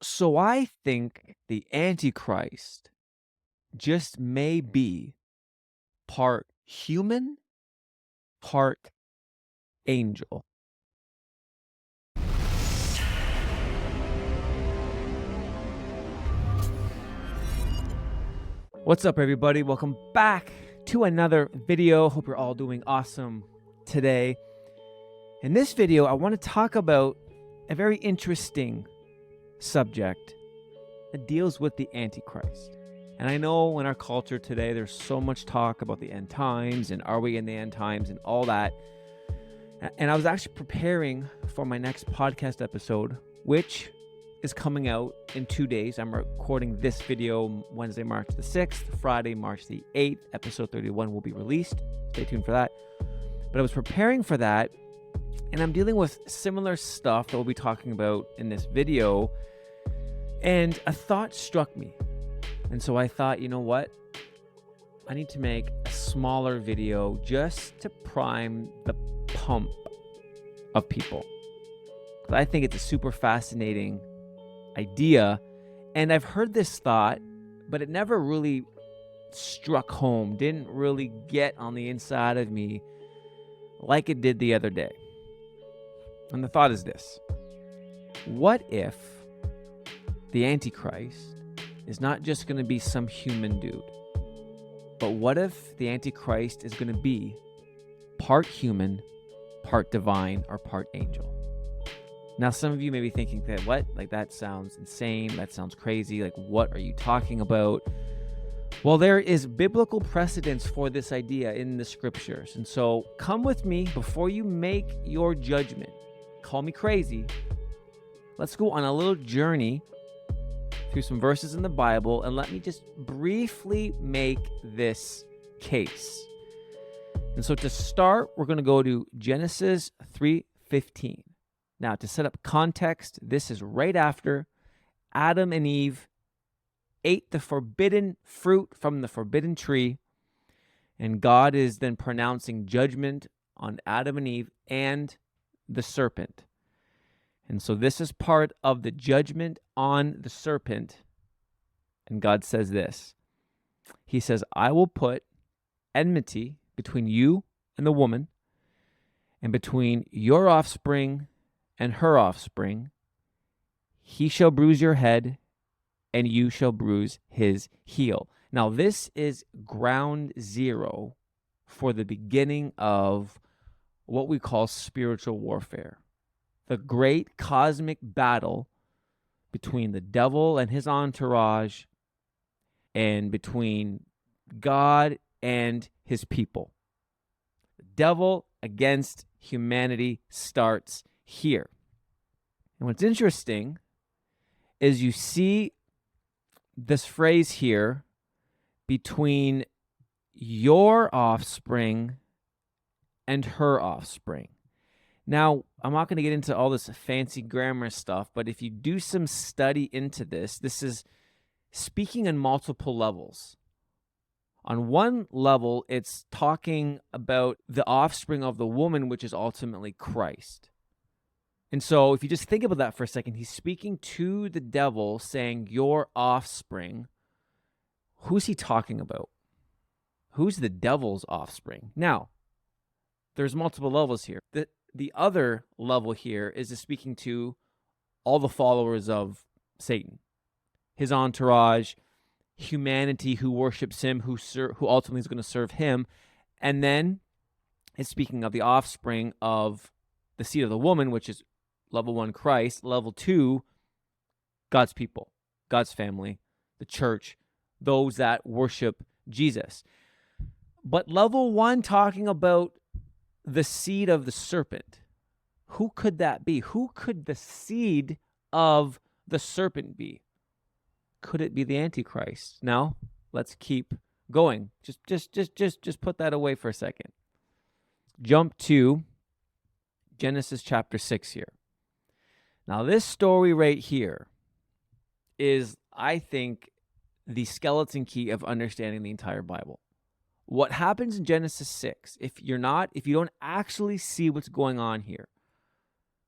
So I think the Antichrist just may be part human, part angel. What's up, everybody? Welcome back to another video. Hope you're all doing awesome today. In this video, I want to talk about a very interesting subject that deals with the Antichrist. And I know in our culture today, there's so much talk about the end times and are we in the end times and all that. And I was actually preparing for my next podcast episode, which is coming out in 2 days. I'm recording this video Wednesday, March the 6th, Friday, March the 8th. Episode 31 will be released. Stay tuned for that. But I was preparing for that, and I'm dealing with similar stuff that we'll be talking about in this video. And a thought struck me. And so I thought, you know what? I need to make a smaller video just to prime the pump of people. I think it's a super fascinating idea. And I've heard this thought, but it never really struck home, didn't really get on the inside of me like it did the other day. And the thought is this: what if the Antichrist is not just going to be some human dude, but what if the Antichrist is going to be part human, part divine, or part angel? Now, some of you may be thinking that, what? Like, that sounds insane. That sounds crazy. Like, what are you talking about? Well, there is biblical precedence for this idea in the scriptures. And so come with me before you make your judgment. Call me crazy. Let's go on a little journey through some verses in the Bible, and let me just briefly make this case. And so to start, we're going to go to Genesis 3:15. Now, to set up context, this is right after Adam and Eve ate the forbidden fruit from the forbidden tree, and God is then pronouncing judgment on Adam and Eve and the serpent. And so this is part of the judgment on the serpent. And God says this. He says, I will put enmity between you and the woman, and between your offspring and her offspring. He shall bruise your head, and you shall bruise his heel. Now, this is ground zero for the beginning of what we call spiritual warfare. The great cosmic battle between the devil and his entourage, and between God and his people. The devil against humanity starts here. And what's interesting is you see this phrase here, between your offspring and her offspring. Now, I'm not going to get into all this fancy grammar stuff, but if you do some study into this, this is speaking on multiple levels. On one level, it's talking about the offspring of the woman, which is ultimately Christ. And so if you just think about that for a second, he's speaking to the devil saying, your offspring. Who's he talking about? Who's the devil's offspring? Now, there's multiple levels here. The other level here is speaking to all the followers of Satan, his entourage, humanity who worships him, who ultimately is going to serve him. And then it's speaking of the offspring of the seed of the woman, which is level 1, Christ. Level 2, God's people, God's family, the church, those that worship Jesus. But level 1, talking about the seed of the serpent. Who could that be? Who could the seed of the serpent be? Could it be the Antichrist? Now, let's keep going. Just put that away for a second. Jump to Genesis chapter 6 here. Now, this story right here is, I think, the skeleton key of understanding the entire Bible. What happens in Genesis 6, if you don't actually see what's going on here,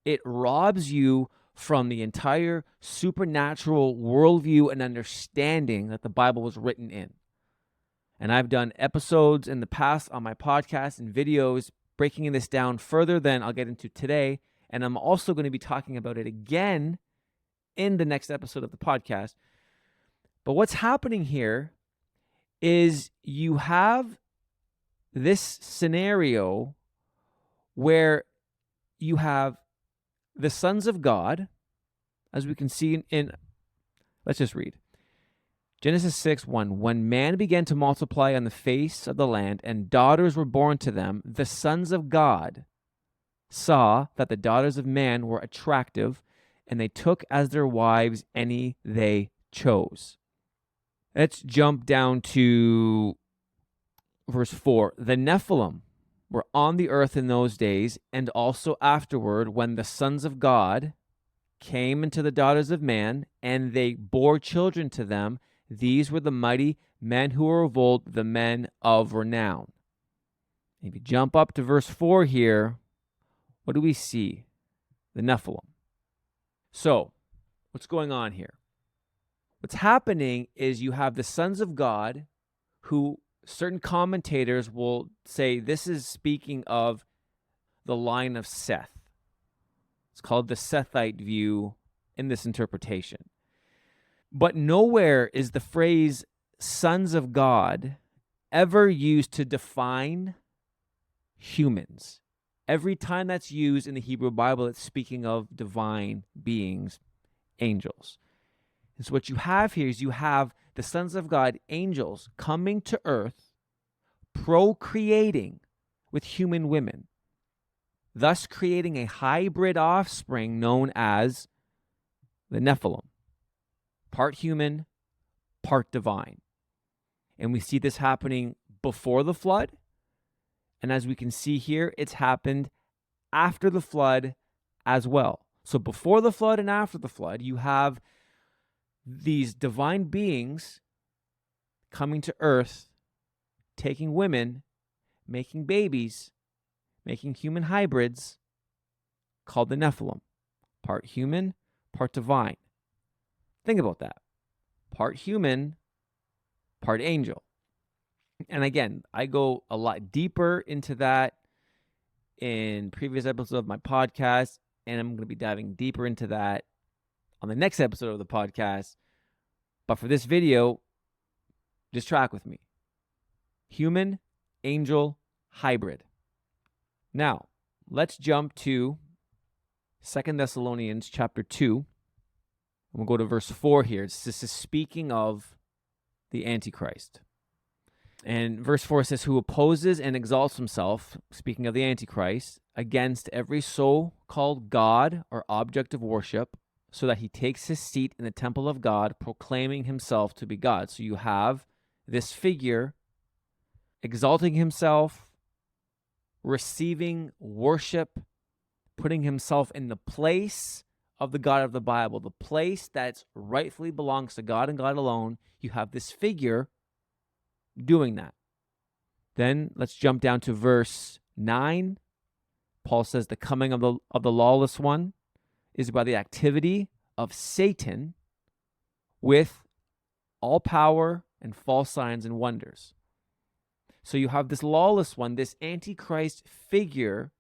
it robs you from the entire supernatural worldview and understanding that the Bible was written in. And I've done episodes in the past on my podcast and videos breaking this down further than I'll get into today. And I'm also going to be talking about it again in the next episode of the podcast. But what's happening here is you have this scenario where you have the sons of God, as we can see in let's just read. Genesis 6:1. When man began to multiply on the face of the land, and daughters were born to them, the sons of God saw that the daughters of man were attractive, and they took as their wives any they chose. Let's jump down to verse 4. The Nephilim were on the earth in those days, and also afterward, when the sons of God came into the daughters of man, and they bore children to them. These were the mighty men who were of old, the men of renown. If you jump up to verse 4 here, what do we see? The Nephilim. So, what's going on here? What's happening is you have the sons of God, who certain commentators will say this is speaking of the line of Seth. It's called the Sethite view in this interpretation. But nowhere is the phrase sons of God ever used to define humans. Every time that's used in the Hebrew Bible, it's speaking of divine beings, angels. And so what you have here is you have the sons of God, angels, coming to earth, procreating with human women, thus creating a hybrid offspring known as the Nephilim. Part human, part divine. And we see this happening before the flood. And as we can see here, it's happened after the flood as well. So before the flood and after the flood, you have these divine beings coming to earth, taking women, making babies, making human hybrids called the Nephilim. Part human, part divine. Think about that. Part human, part angel. And again, I go a lot deeper into that in previous episodes of my podcast, and I'm going to be diving deeper into that on the next episode of the podcast. But for this video, just track with me. Human, angel, hybrid. Now, let's jump to 2 Thessalonians chapter 2. And we'll go to verse 4 here. This is speaking of the Antichrist. And verse 4 says, who opposes and exalts himself, speaking of the Antichrist, against every so-called God or object of worship, so that he takes his seat in the temple of God, proclaiming himself to be God. So you have this figure exalting himself, receiving worship, putting himself in the place of the God of the Bible, the place that rightfully belongs to God and God alone. You have this figure doing that. Then let's jump down to verse 9. Paul says the coming of the lawless one is by the activity of Satan with all power and false signs and wonders. So you have this lawless one, this Antichrist figure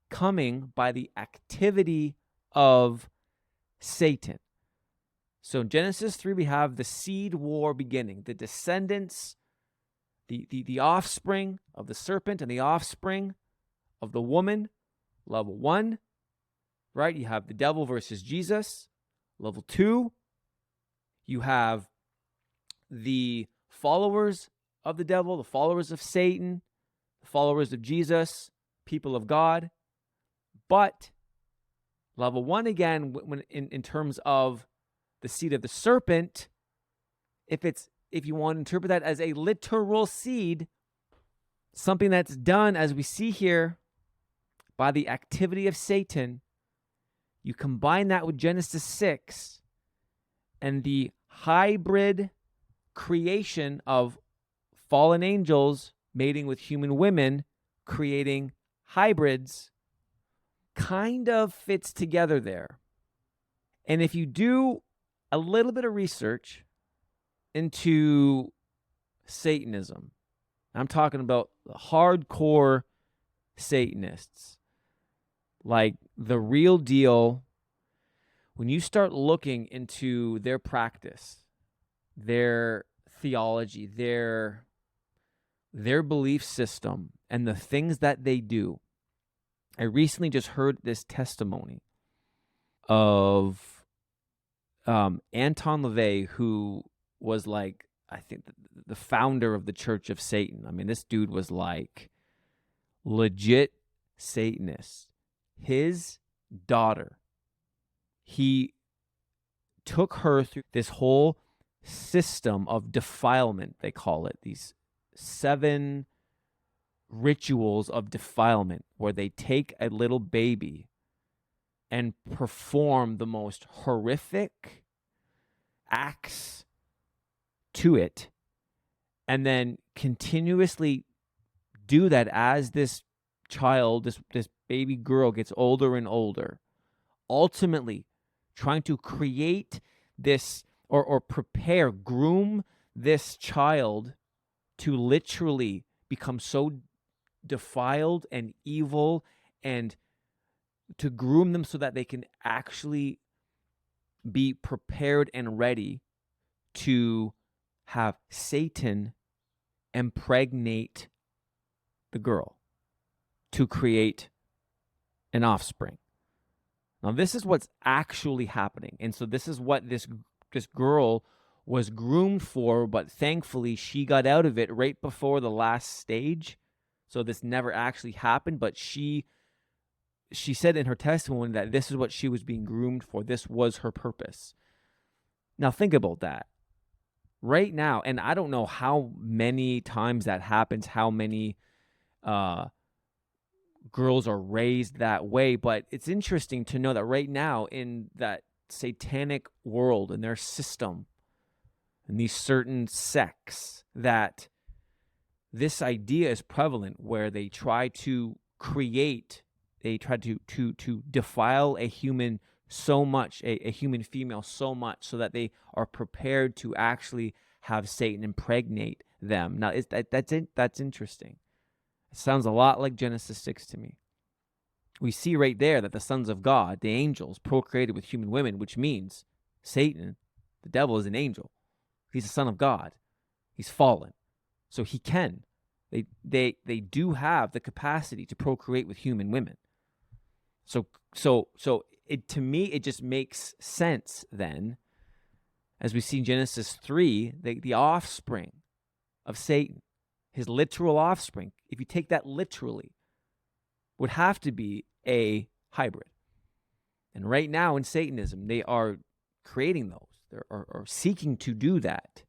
coming by the activity of Satan. So in Genesis 3, we have the seed war beginning, the descendants, the offspring of the serpent and the offspring of the woman, level 1. Right? You have the devil versus Jesus. Level 2, you have the followers of the devil, the followers of Satan, the followers of Jesus, people of God. But level 1 again, when in terms of the seed of the serpent, if you want to interpret that as a literal seed, something that's done, as we see here, by the activity of Satan, you combine that with Genesis 6 and the hybrid creation of fallen angels mating with human women, creating hybrids, kind of fits together there. And if you do a little bit of research into Satanism, I'm talking about the hardcore Satanists, like the real deal. When you start looking into their practice, their theology, their belief system, and the things that they do, I recently just heard this testimony of Anton LaVey, who was like, I think, the founder of the Church of Satan. I mean, this dude was like legit Satanist. His daughter, he took her through this whole system of defilement, they call it, these 7 rituals of defilement, where they take a little baby and perform the most horrific acts to it, and then continuously do that as this child, this baby girl, gets older and older, ultimately trying to create this or prepare, groom this child to literally become so defiled and evil, and to groom them so that they can actually be prepared and ready to have Satan impregnate the girl to create an offspring. Now, this is what's actually happening. And so this is what this girl was groomed for, but thankfully she got out of it right before the last stage. So this never actually happened, but she said in her testimony that this is what she was being groomed for. This was her purpose. Now think about that. Right now, and I don't know how many times that happens, how many girls are raised that way, but it's interesting to know that right now in that satanic world, in their system, in these certain sects, that this idea is prevalent, where they try to create, they try to defile a human so much, a human female so much, so that they are prepared to actually have Satan impregnate them. Now, that's interesting. It sounds a lot like Genesis 6 to me. We see right there that the sons of God, the angels, procreated with human women, which means Satan, the devil, is an angel. He's a son of God. He's fallen. So he can. They do have the capacity to procreate with human women. So it, to me, it just makes sense then, as we see in Genesis 3, the offspring of Satan, his literal offspring, if you take that literally, would have to be a hybrid. And right now in Satanism, they are creating those. They are seeking to do that.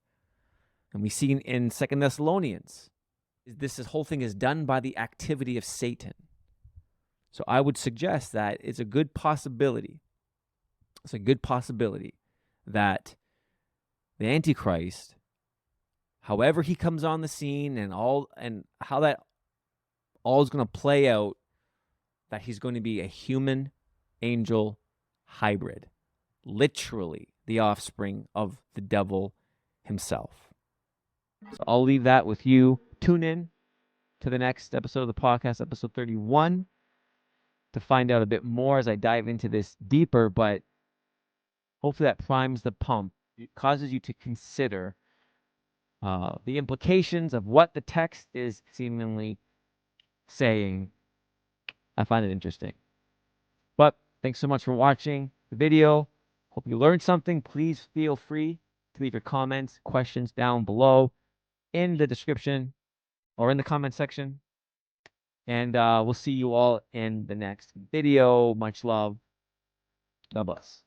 And we see in 2 Thessalonians, this whole thing is done by the activity of Satan. So I would suggest that it's a good possibility. It's a good possibility that the Antichrist, however he comes on the scene, and how that all is going to play out, that he's going to be a human angel hybrid, literally the offspring of the devil himself. So I'll leave that with you. Tune in to the next episode of the podcast, episode 31, to find out a bit more as I dive into this deeper, but hopefully that primes the pump. It causes you to consider the implications of what the text is seemingly saying. I find it interesting. But thanks so much for watching the video. Hope you learned something. Please feel free to leave your comments, questions down below in the description or in the comment section. And we'll see you all in the next video. Much love. God bless.